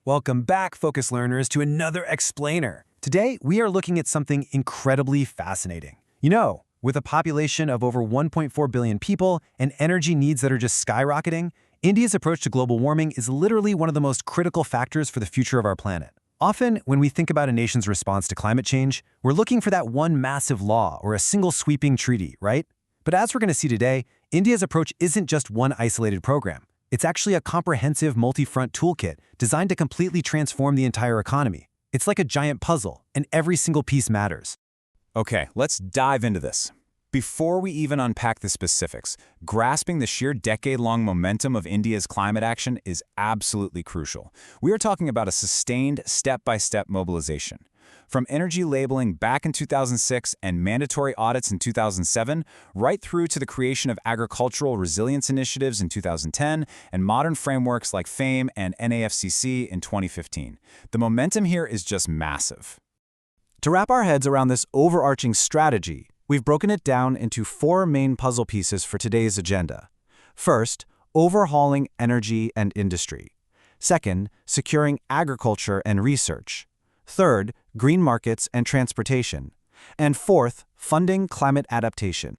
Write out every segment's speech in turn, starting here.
Welcome back, Focus Learners, to another explainer. Today, we are looking at something incredibly fascinating. With a population of over 1.4 billion people and energy needs that are just skyrocketing, India's approach to global warming is literally one of the most critical factors for the future of our planet. Often, when we think about a nation's response to climate change, we're looking for that one massive law or a single sweeping treaty, right? But as we're going to see today, India's approach isn't just one isolated program. It's actually a comprehensive multi-front toolkit designed to completely transform the entire economy. It's like a giant puzzle, and every single piece matters. Okay, let's dive into this. Before we even unpack the specifics, grasping the sheer decade-long momentum of India's climate action is absolutely crucial. We are talking about a sustained, step-by-step mobilization. From energy labeling back in 2006 and mandatory audits in 2007, right through to the creation of agricultural resilience initiatives in 2010 and modern frameworks like FAME and NAFCC in 2015. The momentum here is just massive. To wrap our heads around this overarching strategy, we've broken it down into four main puzzle pieces for today's agenda. First, overhauling energy and industry. Second, securing agriculture and research. Third, green markets and transportation. And fourth, funding climate adaptation.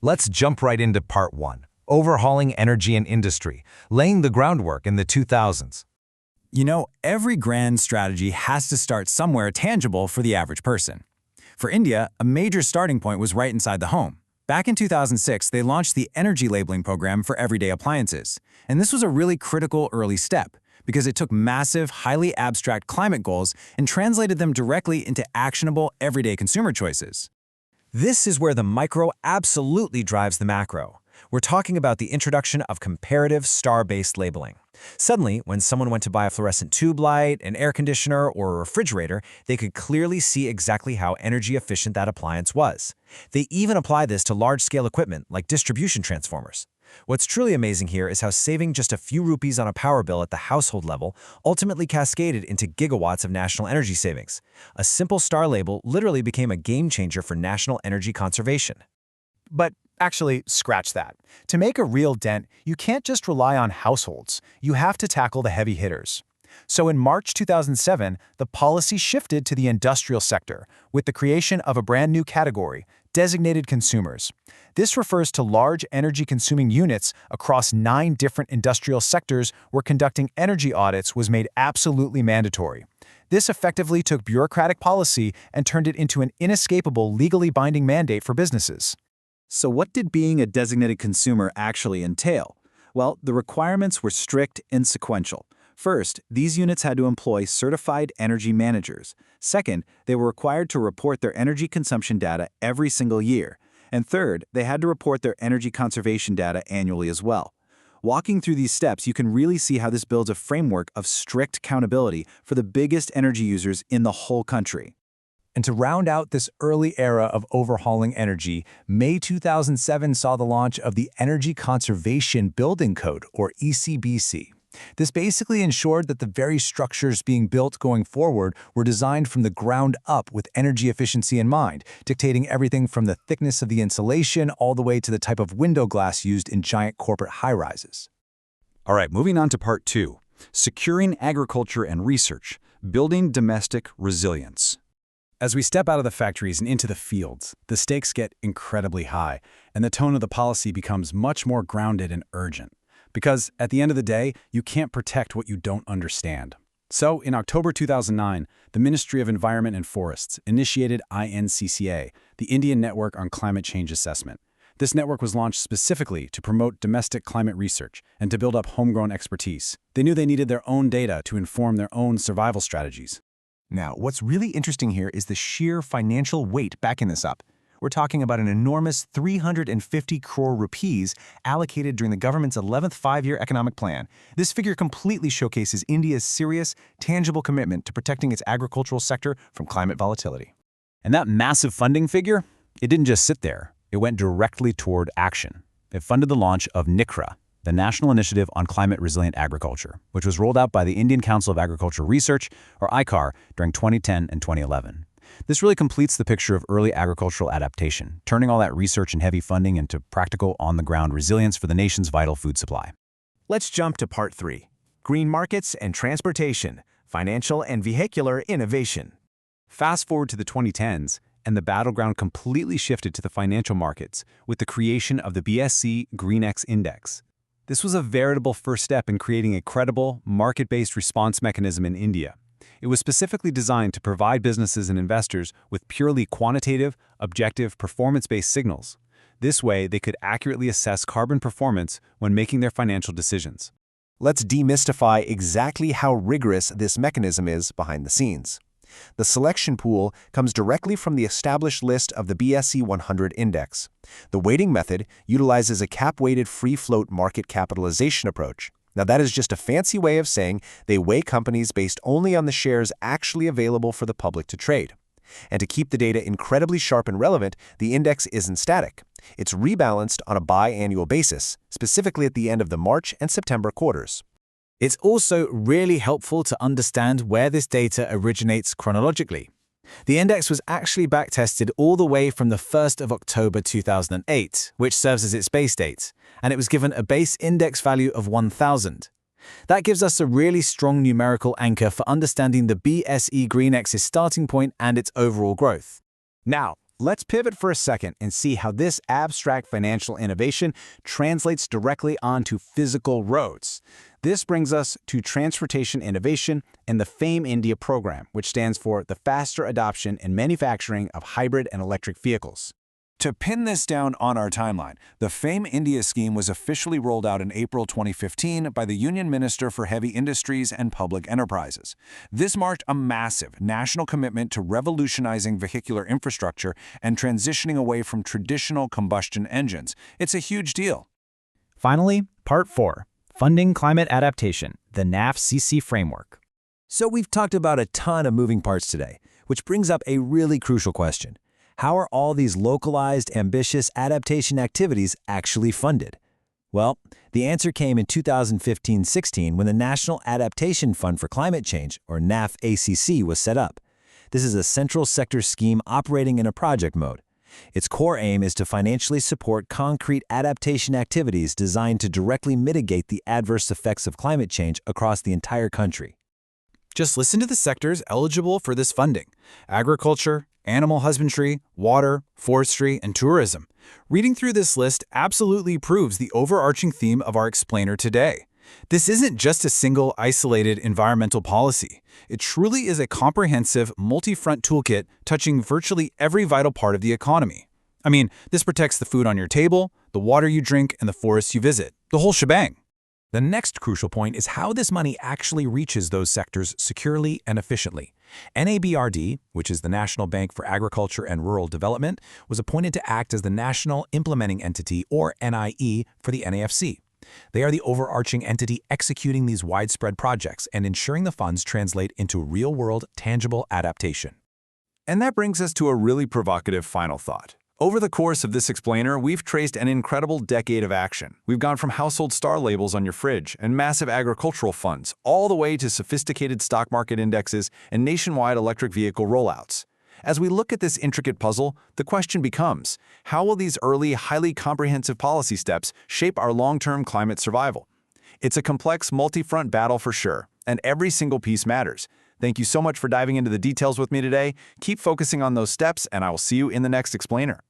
Let's jump right into part one, overhauling energy and industry, laying the groundwork in the 2000s. Every grand strategy has to start somewhere tangible for the average person. For India, a major starting point was right inside the home. Back in 2006, they launched the energy labeling program for everyday appliances. And this was a really critical early step, because it took massive, highly abstract climate goals and translated them directly into actionable, everyday consumer choices. This is where the micro absolutely drives the macro. We're talking about the introduction of comparative star-based labeling. Suddenly, when someone went to buy a fluorescent tube light, an air conditioner, or a refrigerator, they could clearly see exactly how energy efficient that appliance was. They even apply this to large-scale equipment like distribution transformers. What's truly amazing here is how saving just a few rupees on a power bill at the household level ultimately cascaded into gigawatts of national energy savings. A simple star label literally became a game changer for national energy conservation. But actually, scratch that. To make a real dent, you can't just rely on households. You have to tackle the heavy hitters. So in March 2007, the policy shifted to the industrial sector with the creation of a brand new category, designated consumers. This refers to large energy-consuming units across 9 different industrial sectors where conducting energy audits was made absolutely mandatory. This effectively took bureaucratic policy and turned it into an inescapable, legally binding mandate for businesses. So what did being a designated consumer actually entail? Well, the requirements were strict and sequential. First, these units had to employ certified energy managers. Second, they were required to report their energy consumption data every single year. And third, they had to report their energy conservation data annually as well. Walking through these steps, you can really see how this builds a framework of strict accountability for the biggest energy users in the whole country. And to round out this early era of overhauling energy, May 2007 saw the launch of the Energy Conservation Building Code, or ECBC. This basically ensured that the very structures being built going forward were designed from the ground up with energy efficiency in mind, dictating everything from the thickness of the insulation all the way to the type of window glass used in giant corporate high-rises. All right, moving on to part 2, securing agriculture and research, building domestic resilience. As we step out of the factories and into the fields, the stakes get incredibly high, and the tone of the policy becomes much more grounded and urgent. Because at the end of the day, you can't protect what you don't understand. So, in October 2009, the Ministry of Environment and Forests initiated INCCA, the Indian Network on Climate Change Assessment. This network was launched specifically to promote domestic climate research and to build up homegrown expertise. They knew they needed their own data to inform their own survival strategies. Now, what's really interesting here is the sheer financial weight backing this up. We're talking about an enormous 350 crore rupees allocated during the government's 11th five-year economic plan. This figure completely showcases India's serious, tangible commitment to protecting its agricultural sector from climate volatility. And that massive funding figure, it didn't just sit there. It went directly toward action. It funded the launch of NICRA, the National Initiative on Climate Resilient Agriculture, which was rolled out by the Indian Council of Agricultural Research, or ICAR, during 2010 and 2011. This really completes the picture of early agricultural adaptation, turning all that research and heavy funding into practical, on-the-ground resilience for the nation's vital food supply. Let's jump to part 3, green markets and transportation, financial and vehicular innovation. Fast forward to the 2010s, and the battleground completely shifted to the financial markets with the creation of the BSE-GREENEX Index. This was a veritable first step in creating a credible, market-based response mechanism in India. It was specifically designed to provide businesses and investors with purely quantitative, objective, performance-based signals. This way, they could accurately assess carbon performance when making their financial decisions. Let's demystify exactly how rigorous this mechanism is behind the scenes. The selection pool comes directly from the established list of the BSE 100 index. The weighting method utilizes a cap-weighted free-float market capitalization approach. Now, that is just a fancy way of saying they weigh companies based only on the shares actually available for the public to trade. And to keep the data incredibly sharp and relevant, the index isn't static. It's rebalanced on a biannual basis, specifically at the end of the March and September quarters. It's also really helpful to understand where this data originates chronologically. The index was actually backtested all the way from the 1st of October 2008, which serves as its base date, and it was given a base index value of 1,000. That gives us a really strong numerical anchor for understanding the BSE-GREENEX's starting point and its overall growth. Now, let's pivot for a second and see how this abstract financial innovation translates directly onto physical roads. This brings us to transportation innovation and the FAME India program, which stands for the Faster Adoption and Manufacturing of Hybrid and Electric Vehicles. To pin this down on our timeline, the FAME India scheme was officially rolled out in April 2015 by the Union Minister for Heavy Industries and Public Enterprises. This marked a massive national commitment to revolutionizing vehicular infrastructure and transitioning away from traditional combustion engines. It's a huge deal. Finally, Part 4. Funding Climate Adaptation, the NAFCC Framework. So we've talked about a ton of moving parts today, which brings up a really crucial question. How are all these localized, ambitious adaptation activities actually funded? Well, the answer came in 2015-16 when the National Adaptation Fund for Climate Change, or NAFCC, was set up. This is a central sector scheme operating in a project mode. Its core aim is to financially support concrete adaptation activities designed to directly mitigate the adverse effects of climate change across the entire country. Just listen to the sectors eligible for this funding: agriculture, animal husbandry, water, forestry, and tourism. Reading through this list absolutely proves the overarching theme of our explainer today. This isn't just a single, isolated environmental policy. It truly is a comprehensive, multi-front toolkit touching virtually every vital part of the economy. I mean, this protects the food on your table, the water you drink, and the forests you visit. The whole shebang. The next crucial point is how this money actually reaches those sectors securely and efficiently. NABRD, which is the National Bank for Agriculture and Rural Development, was appointed to act as the National Implementing Entity, or NIE, for the NAFC. They are the overarching entity executing these widespread projects and ensuring the funds translate into real-world, tangible adaptation. And that brings us to a really provocative final thought. Over the course of this explainer, we've traced an incredible decade of action. We've gone from household star labels on your fridge and massive agricultural funds, all the way to sophisticated stock market indexes and nationwide electric vehicle rollouts. As we look at this intricate puzzle, the question becomes, how will these early, highly comprehensive policy steps shape our long-term climate survival? It's a complex, multi-front battle for sure, and every single piece matters. Thank you so much for diving into the details with me today. Keep focusing on those steps, and I will see you in the next explainer.